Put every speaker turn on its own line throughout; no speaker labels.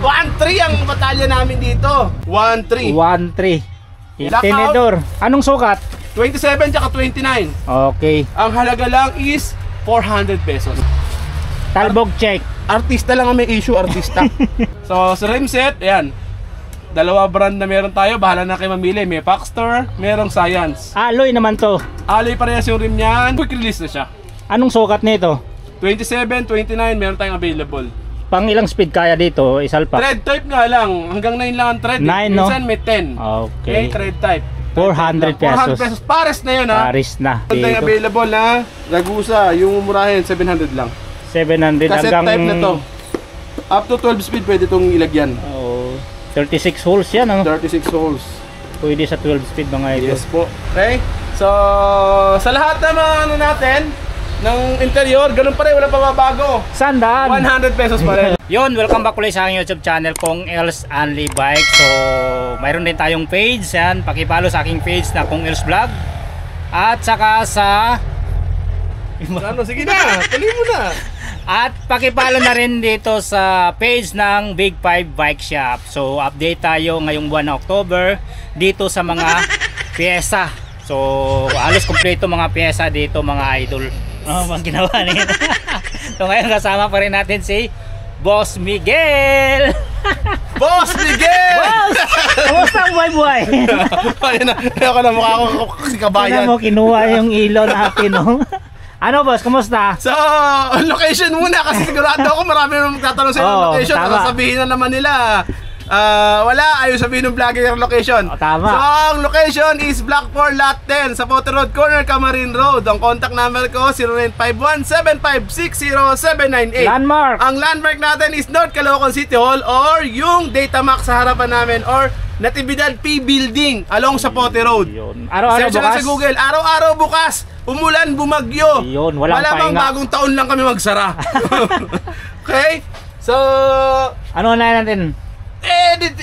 1-3 ang batalya namin dito. 1-3.
1-3. Tenedor. Anong sukat?
27 tsaka 29.
Okay.
Ang halaga lang is 400 pesos.
Talbog check.
Artista lang ang may issue, artista. So sa rim set, ayan. Dalawa brand na meron tayo, bahala na kayo mamili. May Paxtor, merong Science.
Alloy naman to.
Alloy parehas yung rim niyan. Quick release na siya.
Anong sukat nito?
27, 29, meron tayong available.
Pang ilang speed kaya dito? Isalpak?
Thread type nga lang, hanggang 9 lang ang thread.
9, no?
Minsan may 10.
Okay.
Thread type.
400 pesos.
400 pesos. Pares na yun, ha?
Pares na.
Meron tayong available na Ragusa, yung murahin 700 lang.
700
Cassette
hanggang...
type na to. Up to 12 speed pwede itong ilagyan.
36 holes yan, ano?
36 holes.
Pwede sa 12 speed mga ito.
Yes po. Okay? So, sa lahat ng mga ano natin, ng interior, ganun pa rin, wala pa mabago.
Sandaan?
100 pesos pa rin.
Yun, welcome back ulit sa aking YouTube channel kong Els Only Bike. So, mayroon din tayong page, yan. Pakipalo sa aking page na kong Els Vlog. At saka sa...
Ano, sige na, tuloy mo na.
At pakipalo na rin dito sa page ng Big 5 Bike Shop. So update tayo ngayong buwan ng October dito sa mga pyesa. So halos kompleto mga pyesa dito mga idol. Ang ginawa niya. So ngayon kasama pa rin natin si Boss Miguel.
Boss Miguel!
Boss! Kamusta ang buhay-buhay?
Ayun na, ayoko na mukha ko si kabayan.
Ano mo, kinuha yung ilaw natin, no? Ano boss, kumusta?
So, location muna kasi sigurado ako marami nang magtatanong sa yung location. Sasabihin na naman nila, wala, ayaw sabihin ng vlogger yung location.
Tama.
So, ang location is Block 4 Lot 10 sa Potter Road Corner, Camarin Road. Ang contact number ko, 0951-756-0798.
Landmark.
Ang landmark natin is North Caloocan City Hall or yung Datamax sa harapan namin or Natividad P Building along sa Potter Road.
Araw-araw bukas?
Sa Google, araw-araw bukas. Umulan, bumagyo.
Yun, walang
malamang
pahinga.
bagong taon lang kami magsara. Okay? So,
ano na natin?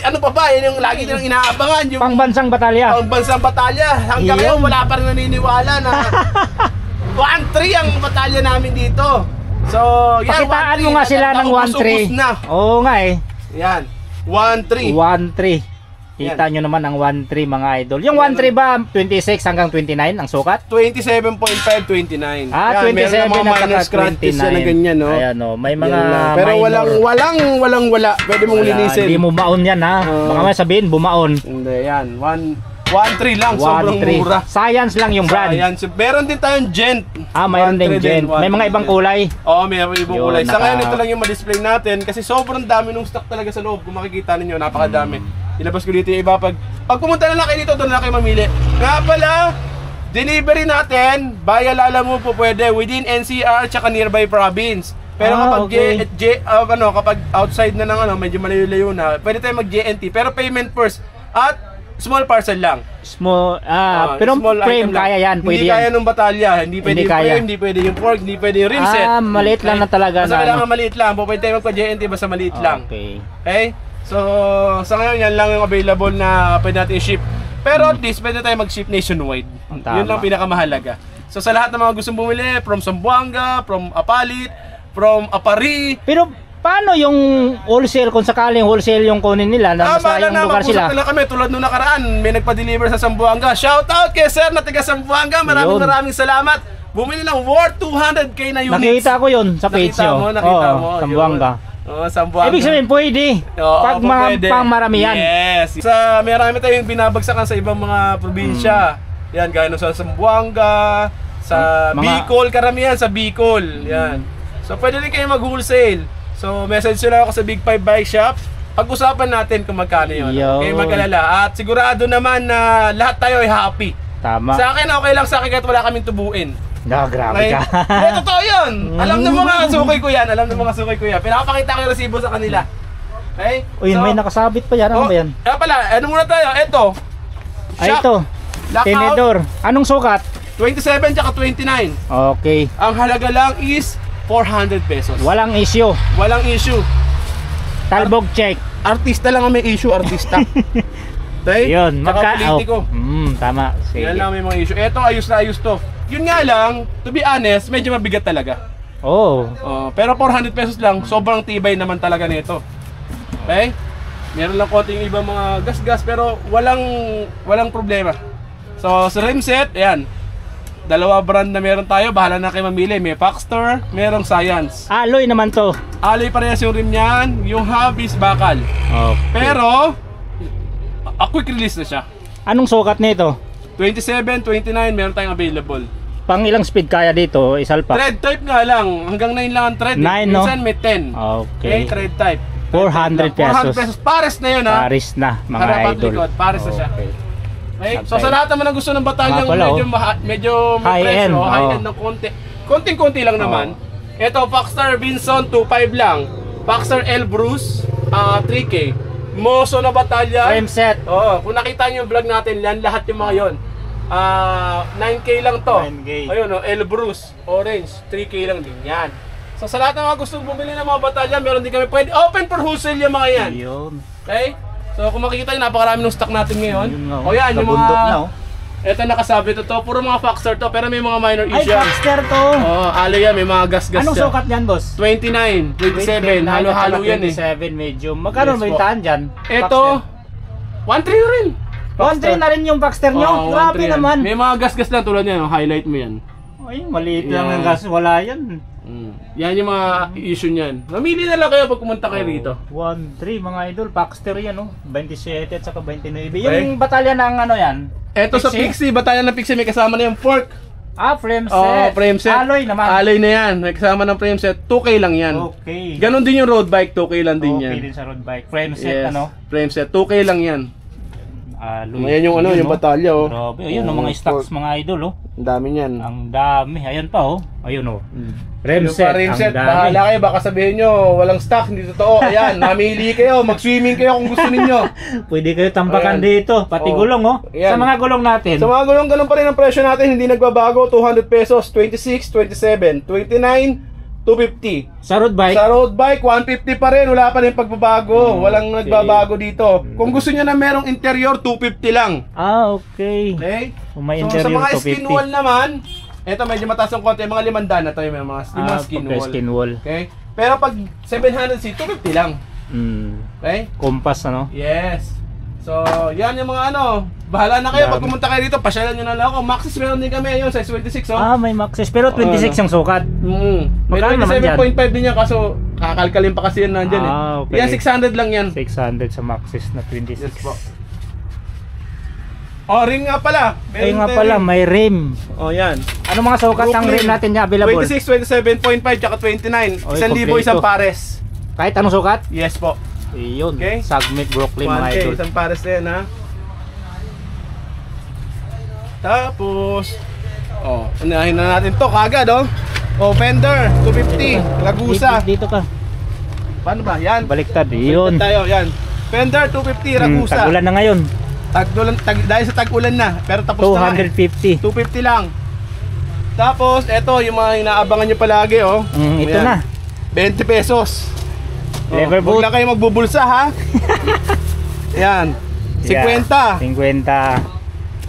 ano pa ba? Yan yung lagi nilang inaabangan. Yung
Pangbansang batalya.
Pangbansang batalya. Hanggang ngayon, wala pa rin naniniwala na 1-3 ang batalya namin dito. So, yan.
Pakitaan mo nga sila ng 1-3. Oo nga eh.
Yan. 1-3.
1-3. Kita nyo naman ang 1-3 mga idol. Yung 1-3 ba 26 hanggang 29 ang sukat?
27.5, 29.
Ah,
yan,
27
mga minor scratches na ganyan, no?
Ayan, no. May mga
pero
minor.
wala. Pwede mong linisin.
Hindi mo baon yan, ha? Baka may sabihin, bumaon.
Hindi, yan. 1-3 lang, sobrang mura.
Science lang yung brand.
Science. Meron din tayong Gent.
Mayroon din Gent. May mga ibang kulay.
Oo, may ibang kulay. Sa ngayon, ito lang yung ma-display natin kasi sobrang dami ng stock talaga sa loob. Kung makikita ninyo, napakadami. Ilabas ko dito yung iba. Pag pumunta na lang kayo dito, doon na kayo mamili. Nga pala, delivery natin, via Lalamove po pwede, within NCR tsaka nearby province. Pero kapag kapag outside na ng medyo malayo-layo na, pwede tayo mag-JNT. Pero payment first. At small parcel lang.
Pero small frame kaya yan, pwede
hindi
yan.
Kaya nung batalya, hindi pwede yung frame, hindi pwede yung fork, hindi pwede yung rim set.
Maliit lang na talaga.
Basta kailangan maliit lang, pwede tayo magpa-JNT basta maliit lang. Okay? So, sa ngayon yan lang yung available na pwede natin i-ship. Pero at least pwede tayo mag-ship nationwide. Yun lang pinakamahalaga. So sa lahat ng mga gustong bumili, from Zamboanga, from Apalit, from Apari.
Pero paano yung wholesale kung sakaling wholesale yung kunin nila na sa yung lugar sila?
Kami tulad nung nakaraan, may nagpa-deliver sa Zamboanga. Shout out kay sir na taga Zamboanga. Maraming salamat. Bumili lang worth 200k na units.
Nakita ko yun sa page nyo.
Nakita mo.
Zamboanga.
Sambuanga.
Ibig sabihin pwede. Pag pang maramihan.
Yes. Sa marami tayong binabagsakan sa ibang mga probinsya. Yan, gaya sa Sambuanga, sa Bicol, karamihan sa Bicol. Yan. So pwede rin kayo mag-wholesale. So message nyo lang ako sa Big 5 Bike Shop. Pag-usapan natin kung magkano yun. Kayo mag-alala. At sigurado naman na lahat tayo ay happy.
Tama.
Sa akin, okay lang sa akin kahit wala kaming tubuin.
Grabe ka.
Totoo yun. Alam ng mga sukoy ko yan. Pinapakita ko yung resibo sa kanila. Okay?
Uy, may nakasabit pa yan. Ano ba yan?
Kaya pala, ano muna tayo? Ito.
Ito. Tenedor. Anong sukat?
27 tsaka 29.
Okay.
Ang halaga lang is 400 pesos.
Walang issue. Talbog check.
Artista lang ang may issue, artista. Okay?
Yun.
Politiko.
Tama. Sige.
Yan lang may mga issue. Ito, ayos na ayos to. Yun nga lang, to be honest, medyo mabigat talaga. Pero 400 pesos lang, sobrang tibay naman talaga nito. Okay? Meron lang konting ibang mga gas-gas pero walang problema. So sa rim set, ayan. Dalawa brand na meron tayo, bahala na kayo mamili. May Paxtor, merong Science.
Alloy naman to.
Alloy parehas yung rim niyan, yung hub is bakal.
Okay.
Pero quick release na siya.
Anong sukat nito?
27, 29 meron tayong available.
Pang ilang speed kaya dito? Isalpak?
Thread type nga lang, hanggang 9 lang ang thread.
9, no?
Minsan may 10.
Okay.
Thread type.
400 pesos.
400 pesos. Pares na yun ha.
Paris na, mga
Harapat
idol.
likod, pares na siya.
Okay.
Okay? So sa lahat naman ng gusto ng batalyang
Nga pala,
medyo may
high-end,
presyo, high-end
oh.
ng konti. Konting-konti lang naman. Ito, Paxtar Vinson 2.5 lang. Paxtar Elbrus 3K. Moso na batalya.
Frame set.
Oo, kung nakita niyo yung vlog natin, yan lahat yung mga yon. 9K lang to.
9K.
Ayun, Elbrus, orange, 3K lang din yan. So sa lahat ng mga gustong bumili ng mga batalya, meron din kami pwede open for wholesale yung mga yan.
Ayun.
Okay? So kung makikita nyo, napakarami ng stock natin ngayon.
Ayun nga,
O yan, yung
nabundok
mga...
na, oh.
Ito nakasabi to, puro mga Paxtar to, pero may mga minor
Ay,
issue.
Paxter to.
Oo, alloy yan, may mga gas-gas
Anong
siya.
sukat niyan, boss?
29, 27, halo-halo yan eh.
27 medyo. Magkano
Yes,
may
po.
taan dyan?
Ito, 1.3 rin.
1.3 na rin yung Paxter nyo.
Oo,
Grabe
1.3 yan.
naman.
May mga gas-gas lang tulad yan, highlight mo yan.
Ay, maliit lang
Yan.
ang gas. Wala yan.
Yan yung mga issue niyan. Mamili na lang kayo pag pumunta kayo rito.
1.3 mga idol. Paxter yan, oh. 27 at saka 29. Yung batalya ng ano yan?
Eto sa Pixie, batalyan ng Pixie, may kasama na yung fork.
Frame set.
Oh, frame set.
Alloy naman.
Alloy na yan. May kasama ng frame set. 2K lang yan.
Okay.
Ganon din yung road bike, 2K lang din yan.
Okay din sa road bike. Frame set,
Yes,
ano?
frame set. 2K lang yan.
Alloy.
Ayan yung ano, yung batalya, oh.
Grabe. Ayun, ang mga stocks mga idol, oh.
Ang dami niyan.
Ang dami. Ayan pa, oh. Ayun, oh. Frame
Yung
set.
frame
Ang
set,
dami.
bahala kayo. Baka sabihin nyo, walang stock, hindi totoo. Ayan, mamili kayo. Mag-swimming kayo kung gusto ninyo.
Pwede kayo tampakan
Ayan.
dito. Pati
Oh.
gulong, oh.
Ayan.
Sa mga gulong natin.
Sa mga gulong, ganun pa rin ang presyo natin. Hindi nagbabago. 200 pesos, 26, 27, 29, 250.
Sa road bike.
Sa road bike, 150 pa rin. Wala pa rin pagbabago. Walang nagbabago dito. Kung gusto niyo na merong interior, 250 lang.
Okay.
Okay?
Kung may
So,
interior,
sa mga
250.
skin wall naman, eto medyo mataas ng konti. Mga 500 na to yung mga skin
okay,
wall.
skin wall.
Okay? Pero pag 700C, 250 lang. Okay?
Kompas, ano?
Yes. So, yan yung mga ano. Bahala na kayo.
Dami.
Pag pumunta kayo dito, pasyalan nyo na lang ako. Maxis meron din kami. Ayun, size 26, oh.
May Maxis. Pero 26 yung sukat.
May
Magkano naman
27.5 din yan. Kaso, kakalkalin pa kasi yan nandyan
okay.
Yan, 600 lang yan.
600 sa Maxis na 26.
Yes po. Oh, rim nga pala.
Ay nga pala, may rim.
Oh, yan.
Ano mga sukat ang rim natin niya available?
26, 27.5, tsaka 29.
Oy,
1,000
kompleto.
isang pares.
Kahit anong sukat?
Yes po.
Iyon.
Okay.
Submit Brooklyn mga
1K,
idol.
isang pares na yan, ha. Tapos, unahin na natin to kagad, oh. Oh, Fender, 250, Ragusa.
Dito ka.
Paano ba? Yan.
Baliktad.
Baliktad
Iyon.
tayo, yan. Fender, 250, Ragusa.
Tag-ulan na ngayon.
Dahil sa tag-ulan na, pero tapos na nga,
250.
250 lang. Tapos, eto, yung mga inaabangan nyo palagi, oh.
Ito
Ayan.
na.
20 pesos.
Lever
Huwag
boot.
lang kayo magbubulsa, ha? Yan. 50.
50.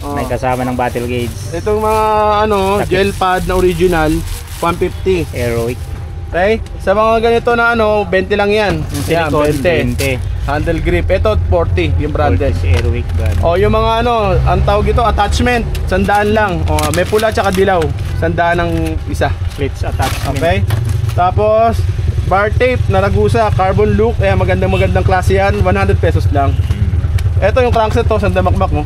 Oh.
May kasama ng battle gauge.
Itong mga ano,
Takip.
gel pad na original, 150.
Aerowick.
Okay? Sa mga ganito na ano, 20 lang yan. Yan,
Silicone,
20. Handle grip. Ito, 40, yung branded.
Aerowick brand.
O, yung mga ano, ang tawag ito, attachment, 100 lang. O, may pula tsaka dilaw. 100 ng isa.
Slits attachment.
Okay? Tapos, bar tape na Ragusa, carbon look. Ayan, magandang klase yan. 100 pesos lang. Ito yung crankset to, sandamakmak mo.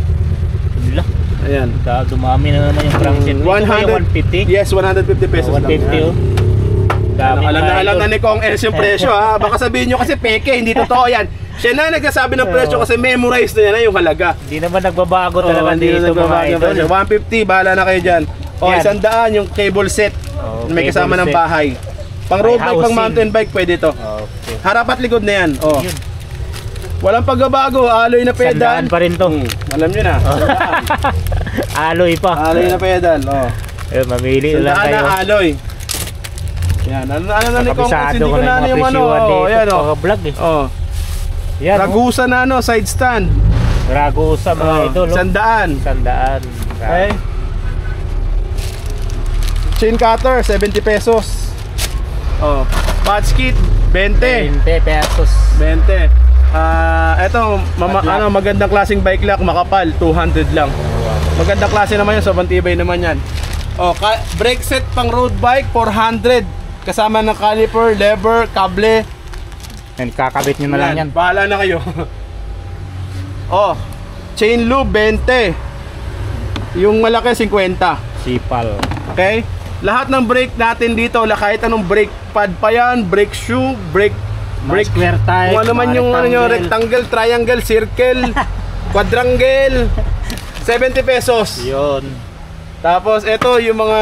Wala.
Ayan.
Dumami na naman yung crankset.
150? Yes, 150 pesos lang.
150 oh. Dami
Alam na ni Kong Els yung presyo, ha. Baka sabihin nyo kasi peke, hindi totoo yan. Siya na nagsasabi ng presyo kasi memorize na yan na yung halaga.
Hindi naman nagbabago talaga
hindi
dito
na
mga
nagbabago ng
idol.
presyo. 150, bahala na kayo dyan. O,
Yan.
100 yung cable set.
Oh,
May kasama
cable
ng
set.
bahay. Pang road bike, pang
housing.
mountain bike, pwede to.
Okay.
Harap at likod na yan. O.
Yun.
Walang pagbabago, alloy na pedal.
Sandaan pa rin to.
Alam nyo na.
Alloy pa.
Alloy na pedal. O.
Mamili na lang
Sandaan
kayo.
na alloy. Yan, ano na ni Kong Els,
Kabisado
hindi
ko
ko
na
na
yung
yung
mga
ano.
presyuhan
O,
dito.
yan o.
Mga vlog eh.
O.
Yan.
Ragusa na ano, side stand.
Ragusa mga idol.
100.
Sandaan.
Okay. Chain cutter, 70 pesos. Oh, patch kit, 20.
20 pesos.
20. Eto,
Bike lock.
magandang klaseng bike lock, makapal, 200 lang. Magandang klase naman yan, sobrang tibay naman yan. Brake set pang road bike, 400. Kasama ng caliper, lever, kable.
Yan, kakabit nyo na lang yan.
Bahala na kayo. Chain lube, 20. Yung malaki, 50.
Sipal.
Okay? Lahat ng brake natin dito, kahit anong brake pad pa yan, brake shoe, brake
Square type.
kung ano man yung rectangle, triangle, circle, quadrangle, 70 pesos.
Yun.
Tapos ito yung mga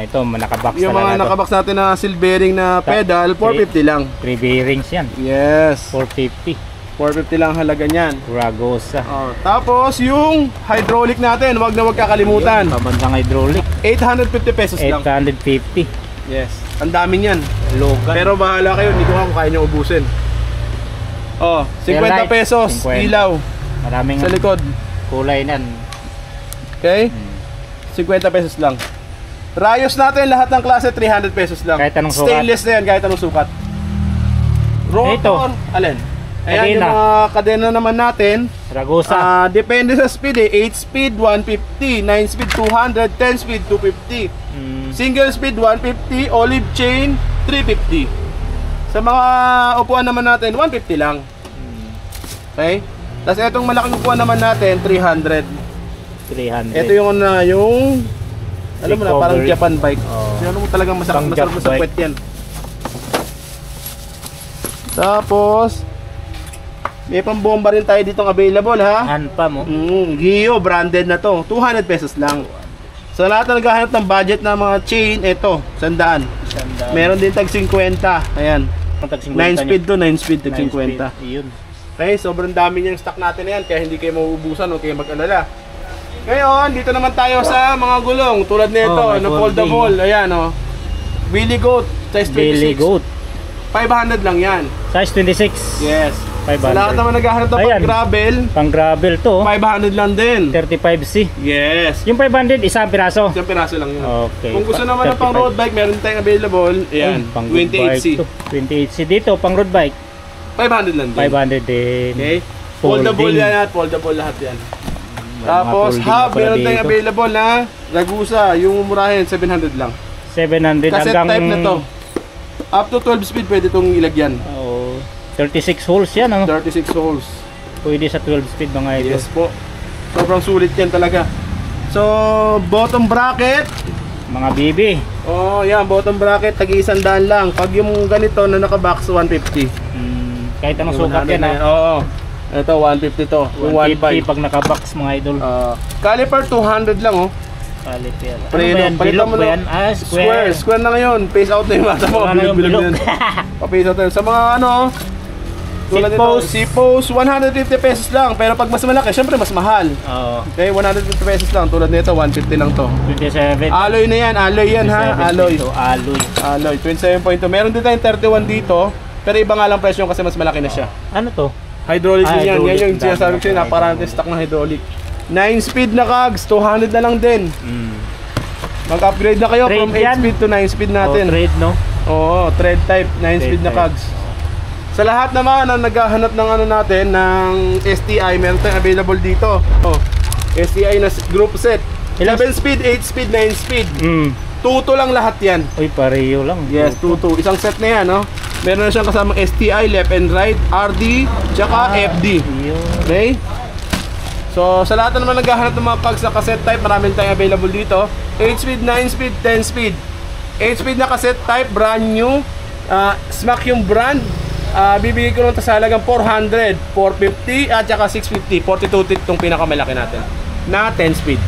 Ito, nakabox
yung mga
talaga to.
nakabox natin na seal bearing na pedal, 450 lang.
3 bearings yan.
Yes.
450.
450 lang halaga niyan.
Ragosa.
Tapos yung hydraulic natin, wag na wag kakalimutan.
Pabandang hydraulic.
850 pesos lang.
850.
Yes. Ang dami niyan.
Logan.
Pero bahala kayo, hindi ko nga kung kaya nyo ubusin. 50
Taillight,
pesos
50.
ilaw
Maraming
sa likod.
kulay nan.
Okay? 50 pesos lang. Rayos natin lahat ng klase 300 pesos lang.
Kahit anong sukat.
Stainless na yan, kahit anong sukat. Rotor,
Ito.
alin? Ayan
Kadena.
yung mga kadena naman natin.
Ragosa.
Depende sa speed 8 speed 150, 9 speed 200, 10 speed 250. Single speed 150, olive chain 350. Sa mga upuan naman natin 150 lang. Okay? Tapos etong malaking upuan naman natin 300.
300.
Ito yung alam mo na,
Recovery.
parang Japan bike.
Oh.
Ano mo talagang masarap
Pang
masarap
Jap
sa
bike.
puwet yan. Tapos may pambomba rin tayo ditong available ha.
Hanpa mo.
Gio branded na to, 200 pesos lang. Sa lahat na naghahanap ng budget na mga chain, ito, 100. Meron din tag 50. Ayan. 9 speed to, 9 speed tag 50.
Yun.
Okay, sobrang dami niyang stock natin na yan, kaya hindi kayo mauubusan, huwag kayo mag-alala. Ngayon, dito naman tayo sa mga gulong, tulad nito,
may
na foldable. Ayan, Billy Goat, size 26.
Billy Goat.
500 lang yan.
Size 26.
Yes.
500.
Sa lahat naman naghahanap ng
Ayan.
pang-gravel,
Pang gravel to.
500 lang din.
35C.
Yes.
Yung 500, isang piraso.
Isang piraso lang yun.
Okay.
Kung gusto naman ng pang
35.
road bike, meron tayong available. Ayan,
Pang road
28C.
bike to. 28C dito, pang road bike.
500 lang din.
500 din.
Okay? Foldable
Folding.
yan at foldable lahat yan.
Mga
Tapos
folding
hub,
na pala
meron tayong
dito.
available na Ragusa, yung murahin 700 lang.
700
Cassette
hanggang
type na to. Up to 12 speed pwede itong ilagyan.
Oh, 36 holes yan,
36 holes.
Pwede sa 12 speed mga ito.
Yes po. Sobrang sulit yan talaga. So, bottom bracket.
Mga BB.
Yan, bottom bracket, tag-100 lang. Pag yung ganito na naka-box, 150.
Kahit anong
Yung
sukat
100
yan,
na Oo. Ito, 150 to. Yung
150
1.5.
pag naka-box mga idol.
Caliper, 200 lang
Caliper. Ano
Preno,
ba yan?
palitan
Bilog
mo
ba
na-
yan? Ah, square.
Square na ngayon. Face out na yung mata mo.
Ano yung
Bilog-bilog
bilog?
na yan. Pa-face out na yun. Sa mga tulad nito,
Seatpost.
C-Post, 150 pesos lang. Pero pag mas malaki, syempre mas mahal.
Oo.
Okay, 150 pesos lang. Tulad nito, 150 lang to.
27.
Alloy na yan. Alloy yan ha.
27
Alloy.
dito, alloy.
Alloy. 27.2. Meron din tayong 31 dito. Pero iba nga lang presyo kasi mas malaki na siya.
Ano to?
Hydraulic din yan. Yan
Hydraulic.
yung sinasabi ko sa'yo. Naparami stock ng hydraulic. 9 speed na cogs. 200 na lang din. Mag-upgrade na kayo
Trade
from 8
yan?
speed to 9 speed natin.
Oh, trade, no?
Oo, thread type, 9
Thread
speed na
type.
cogs. Sa lahat naman na naghahanap ng natin, ng STI, meron tayong available dito. STI na group set. 11 speed, 8 speed, 9 speed. Tuto lang lahat yan.
Uy, pareho lang.
Yes, tuto. Isang set na yan, Meron na siyang kasamang STI, left and right, RD, tsaka FD.
Yun.
Okay? So, sa lahat naman naghahanap ng mga cogs na cassette type, maraming tayong available dito. 8 speed, 9 speed, 10 speed. 8 speed na cassette type, brand new. Smack yung brand. Bibigay ko lang sa halagang 400, 450 at saka 650. 42 tit itong pinakamalaki natin na 10 speed.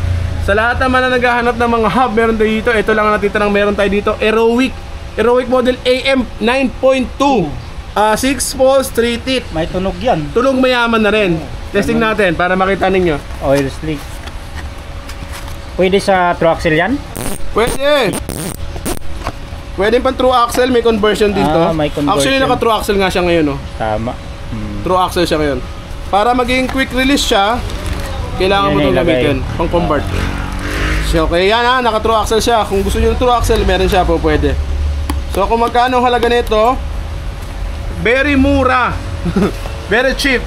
Sa lahat naman na naghahanap ng mga hub, meron tayo dito. Ito lang ang natitirang meron tayo dito. Aerowick model AM 9.2. 6 poles, 3 teeth.
May tunog yan.
Tulong mayaman na rin. Testing natin para makita ninyo.
Oil slick. Pwede sa true axle yan?
Pwede. Pwede pang true axle, may conversion dito.
May conversion.
Actually, naka true axle nga siya ngayon,
Tama.
True axle siya ngayon. Para maging quick release siya, kailangan
Yan
mo itong
ilagay.
gamitin. Pang convert. So, okay, yan naka true axle siya. Kung gusto niyo ng true axle, meron siya po, pwede. So, kung magkano ang halaga nito, very mura. Very cheap.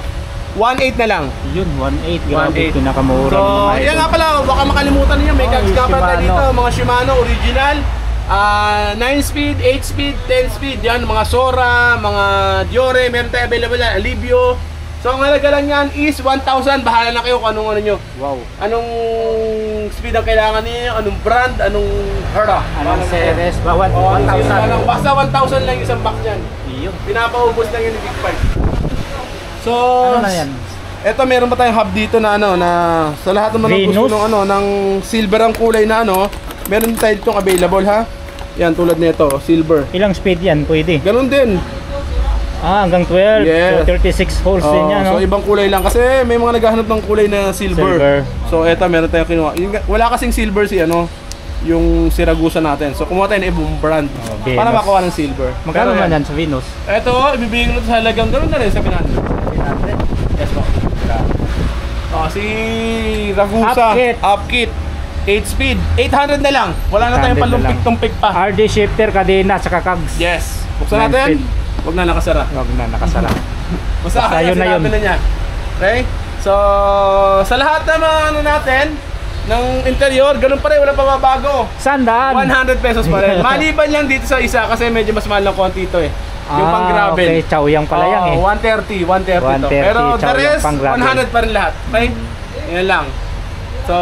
1.8 na lang.
Yun, 1.8. Grabe,
1.8.
pinakamura
So,
ng mga idol.
yan nga pala, baka makalimutan niyo, may gags nga pala tayo dito, mga Shimano original. 9 speed, 8 speed, 10 speed, yan, mga Sora, mga Diore, meron tayo available yan, Alivio. So ang halaga lang yan is 1,000, bahala na kayo kung anong ano nyo.
Wow.
Anong speed ang kailangan niyo, anong brand, anong hera.
Anong series? Ba, 1,000.
Basta 1,000 lang isang box yan.
Iyon.
Pinapaubos lang yun ni Big Five. So,
Ano na yan?
eto meron pa tayong hub dito na ano, na sa lahat naman ng gusto
Venus?
ng ano, ng silver ang kulay na ano, meron tayo ditong available ha. Yan, tulad nito, silver.
Ilang speed yan? Pwede.
Ganun din.
Hanggang 12.
Yes.
So 36 holes din yan, no?
So ibang kulay lang kasi may mga naghahanap ng kulay na silver.
Silver.
So eto meron tayong kinuha. Wala kasing silver si ano, yung Siragusa natin. So kumuha tayo ng ibang brand
Venus.
para makuha ng silver.
Magkano
Pero
man
yan.
yan sa Venus?
Eto, ibibigay ko sa halagang ganun na rin sa 700.
700.
Yes po. Si Ragusa
Upkit.
Upkit 8 speed, 800 na lang. Wala na tayong
800 na lang.
palumpik-tumpik pa.
RD shifter, kadena, saka cogs.
Yes. Buksan
9
natin.
speed.
Huwag na nakasara.
Wag na, nakasara.
Basta
Basta yun na yun.
sinabi na niya. Okay? So, sa lahat ng mga ano natin, ng interior, ganun pa rin, wala pa mabago.
Sandaan.
100 pesos pa rin. Maliban lang dito sa isa kasi medyo mas mahal ng konti ito eh. Yung pang gravel.
Okay, Chaoyang pala yan eh.
130 to.
130,
Pero the
Chaoyang
rest,
pang gravel.
100 pa rin lahat. Okay? Yan lang. So,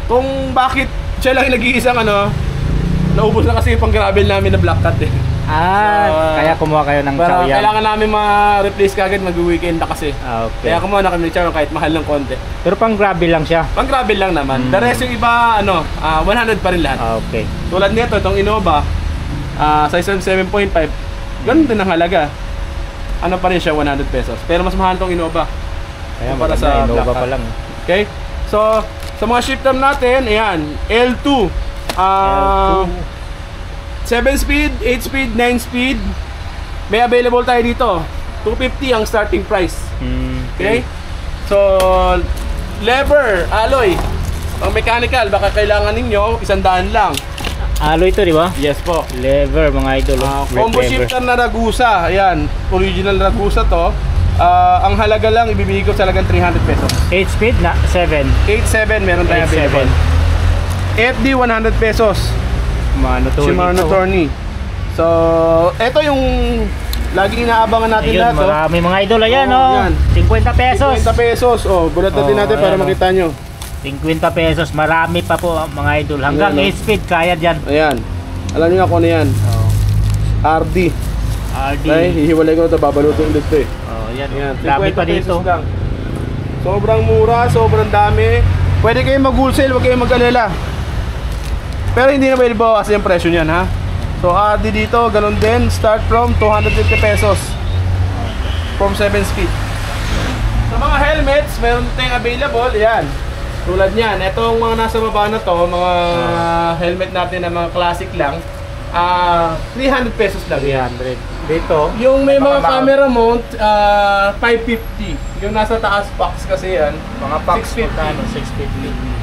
kung bakit siya lang yung nag-iisang ano, naubos na kasi yung pang gravel namin na black cat eh.
Kaya kumuha kayo ng
Pero
Chaoyang.
kailangan namin ma-replace kagad, mag-weekend na kasi.
Okay.
Kaya kumuha na kami ng Chaoyang kahit mahal ng konti.
Pero pang gravel lang siya.
Pang gravel lang naman. The rest yung iba, ano, 100 pa rin lahat.
Okay.
Tulad nito, itong Innova, size 7.5, ganun din ang halaga. Ano pa rin siya, 100 pesos. Pero mas mahal itong Innova.
Kaya
Para
maganda,
sa
Innova
black
pa
hat.
lang.
Okay? So, sa mga shift time natin, ayan, L2. 7 speed, 8 speed, 9 speed. May available tayo dito. 250 ang starting price. Okay? So, lever, alloy. Ang mechanical, baka kailangan ninyo, 100 lang.
Alloy ito, di ba?
Yes po.
Lever, mga idol.
Combo shifter na Ragusa. Ayan, original Ragusa to. Ang halaga lang, ibibigay ko sa halagang 300 pesos.
8 speed na 7.
8.7 meron tayo
8.7.
available. FD 100 pesos. Shimano Tourney. So, ito yung laging inaabangan natin
Ayun,
lahat.
marami mga idol. Ayan,
Oo,
oh.
yan.
50 pesos.
50 pesos. Oh, bulat natin natin para
ayan,
makita nyo.
50 pesos. Marami pa po mga idol. Hanggang
Ayan,
8 speed kaya dyan.
Ayan. Alam nyo nga kung ano yan. RD.
RD.
Okay, hihiwalay ko na ito. Babalutin ulit ito eh.
Yan.
Ayan,
Dami
50
pa dito.
pesos lang. Sobrang mura, sobrang dami. Pwede kayong mag-wholesale, huwag kayong mag-alala. Pero hindi na pwede bawas yung presyo niyan ha. So RD dito, ganun din. Start from 250 pesos. From 7 speed. Sa mga helmets, meron tayong available. Yan. Tulad niyan. Itong mga nasa baba na to, mga helmet natin na mga classic lang. 300 pesos lang.
300. Dito.
Yung may mga camera mount, 550. Yung nasa taas box kasi yan.
Mga packs
650.
650.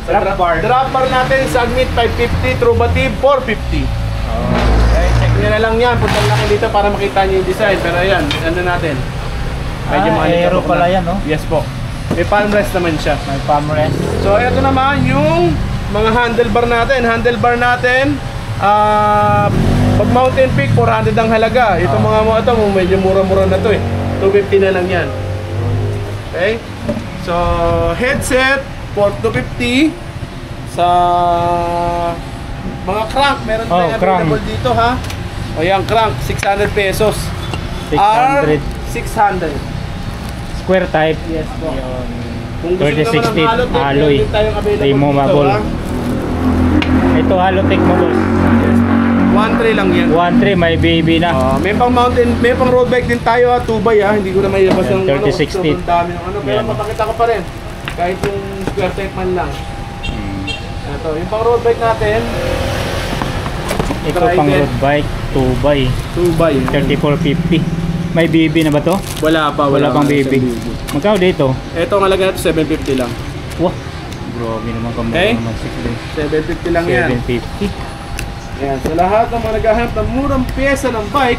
Sa drop bar natin, Sagmit 550, Trubative 450. Okay, check nyo na lang yan. Punta lang kayo dito para makita nyo yung design. Pero ayan, ano natin.
Aero pala yan, no?
Yes po. May palm rest naman siya.
May palm rest.
So ito naman yung mga handlebar natin. Handlebar natin, pag mountain peak, 400 ang halaga. Itong mga ito, medyo mura-mura na to eh. 250 na lang yan. Okay? So, headset, 250. Sa mga crank, meron tayong available dito ha. O yan, crank, 600 pesos.
600.
600.
Square type.
Yes po.
Yun.
Kung gusto nyo
3060
naman ng
alloy.
meron tayong available
Removable.
dito, ha?
Ito Halotech mo, boss.
1.3 lang yan.
1.3 may baby na.
May pang mountain, may pang road bike din tayo ha, 2x ha. Hindi ko na mailabas ng
36 feet.
sobrang dami ng ano. Pero
Yan.
mapakita ko pa rin. Kahit yung square type man lang. Ito, yung pang road bike natin.
Ito pang road bike 2x
2x
3450. May baby na ba to?
Wala pa,
Wala pang baby. Magkano dito?
Ito ang halaga natin 750 lang.
Wah, grabe naman kamukha
Okay.
naman
750 lang yan.
750.
Yan, sa lahat ng mga naghahanap ng murang pyesa ng bike,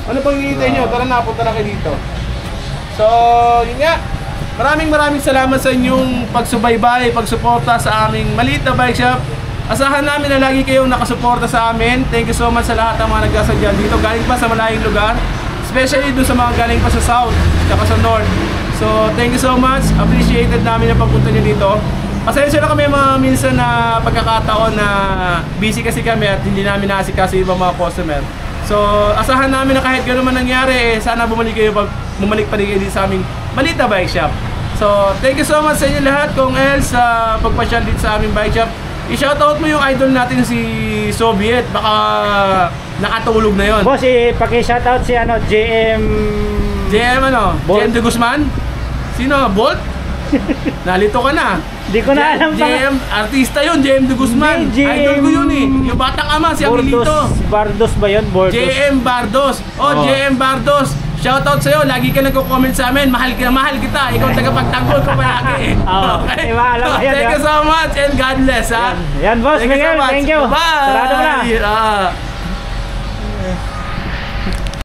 ano pang hinihintay nyo? Tara na, punta na kayo dito. So, yun nga. Maraming salamat sa inyong pagsubaybay, pagsuporta sa aming maliit na bike shop. Asahan namin na lagi kayong nakasuporta sa amin. Thank you so much sa lahat ng mga nagsasadya dito. Galing pa sa malayong lugar. Especially doon sa mga galing pa sa South, saka sa North. So, thank you so much. Appreciated namin ang pagpunta nyo dito. Pasensya na kami mga minsan na pagkakataon na busy kasi kami at hindi namin naasikaso yung ibang mga customer. So, asahan namin na kahit gano'n man nangyari, sana bumalik pa rin kayo dito sa aming maliit na bike shop. So, thank you so much sa inyo lahat, Kong El, sa pagpasyal dito sa aming bike shop. I-shoutout mo yung idol natin si Soviet, baka nakatulog na yon.
Boss, paki-shoutout si ano, JM
Bolt. JM de Guzman? Sino? Bolt? Nalito ka na.
Di ko na alam pa.
JM, artista yun, JM de Guzman. Idol ko yun eh. Yung batang ama, si Amelito.
Bardos ba yun? Bordos.
JM Bardos. JM Bardos. Shoutout sa'yo, lagi ka nagko-comment sa amin. Mahal kita. Ikaw tagapagtanggol ko palagi.
Okay.
Thank you so much and God bless, ha?
Yan boss, Miguel. Thank you.
Bye.
Sarado mo na.